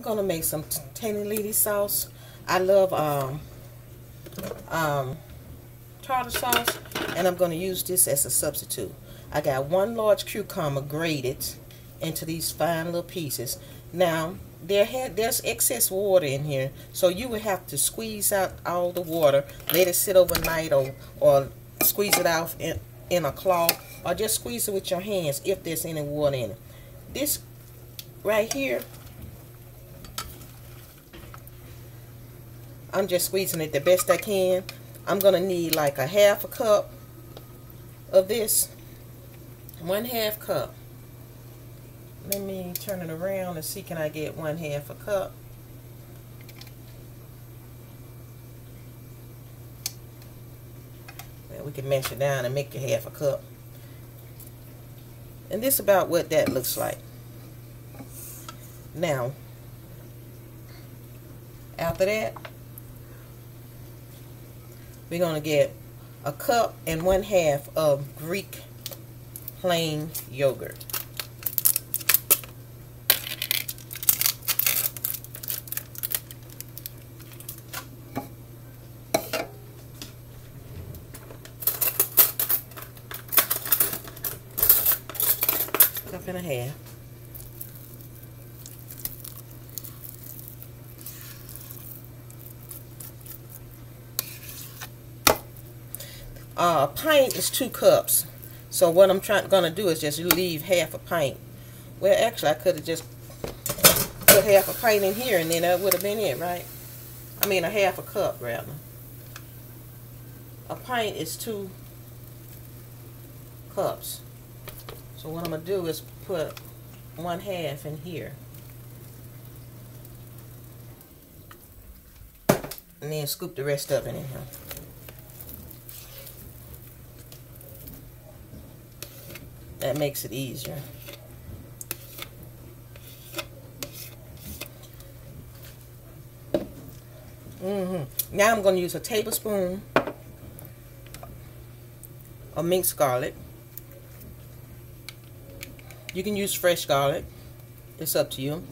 gonna make some Tzatziki sauce. I love tartar sauce, and I'm gonna use this as a substitute. I got 1 large cucumber grated into these fine little pieces. Now there's excess water in here, so you would have to squeeze out all the water, let it sit overnight, or squeeze it out in a cloth, or just squeeze it with your hands if there's any water in it. This right here, I'm just squeezing it the best I can. I'm gonna need like a 1/2 cup of this. 1/2 cup. Let me turn it around and see, can I get 1/2 cup? Well, we can mash it down and make it 1/2 cup. And this is about what that looks like. Now, after that, we're going to get 1 cup and 1/2 of Greek plain yogurt. Cup and a half. A pint is 2 cups. So what I'm gonna do is just leave 1/2 pint. Well, actually, I could have just put 1/2 pint in here, and then that would have been it, right? I mean, 1/2 cup rather. A pint is 2 cups. So what I'm gonna do is put 1/2 in here, and then scoop the rest of it in here. That makes it easier. Now I'm going to use a tablespoon of minced garlic. You can use fresh garlic. It's up to you.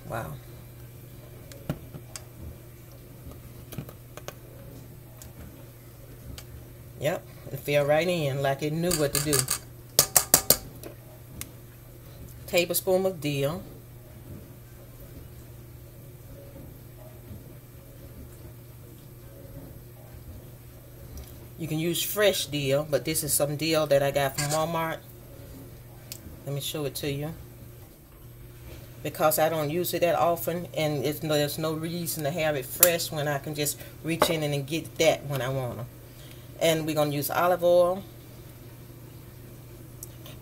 Wow. Yep, it fell right in like it knew what to do. Tablespoon of dill. You can use fresh dill, but this is some dill that I got from Walmart. Let me show it to you. Because I don't use it that often, and there's no reason to have it fresh when I can just reach in and get that when I want to. And we're going to use olive oil.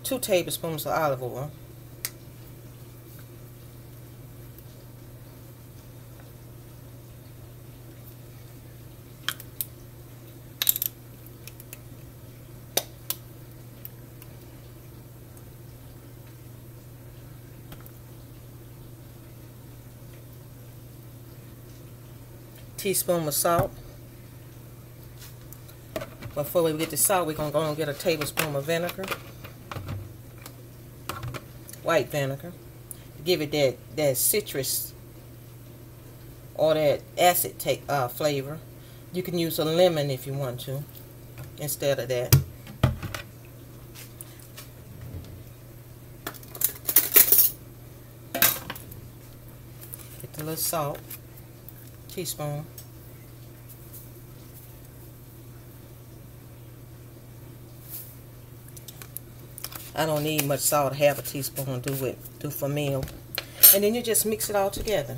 2 tablespoons of olive oil. Teaspoon of salt. Before we get the salt, we're going to go and get a tablespoon of vinegar. White vinegar. Give it that citrus or that acid flavor. You can use a lemon if you want to instead of that. Get the little salt. Teaspoon. I don't need much salt. 1/2 teaspoon do for meal. And then you just mix it all together.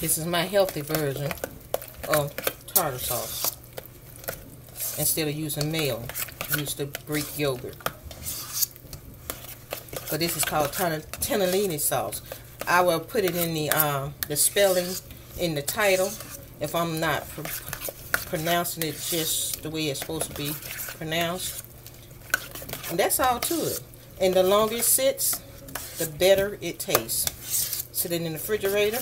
This is my healthy version of tartar sauce. Instead of using meal, use the Greek yogurt. But this is called Tzatziki sauce. I will put it in the spelling in the title if I'm not pronouncing it just the way it's supposed to be pronounced. And that's all to it. And the longer it sits, the better it tastes. Sit it in the refrigerator.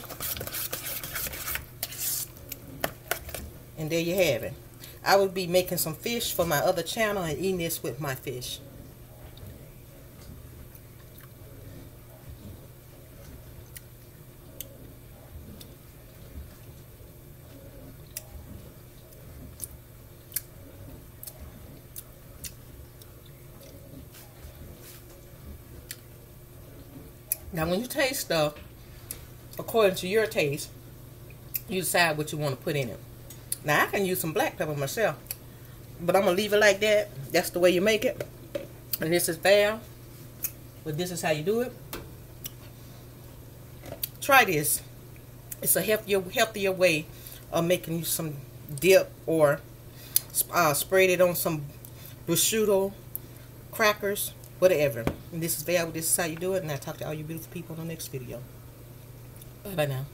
And there you have it. I would be making some fish for my other channel and eating this with my fish. Now when you taste stuff, according to your taste, you decide what you want to put in it. Now I can use some black pepper myself, but I'm going to leave it like that. That's the way you make it. And this is Val, but this is how you do it. Try this. It's a healthier way of making you some dip, or spread it on some prosciutto, crackers, whatever. And this is Val. This is how you do it. And I'll talk to all you beautiful people in the next video. Bye-bye now.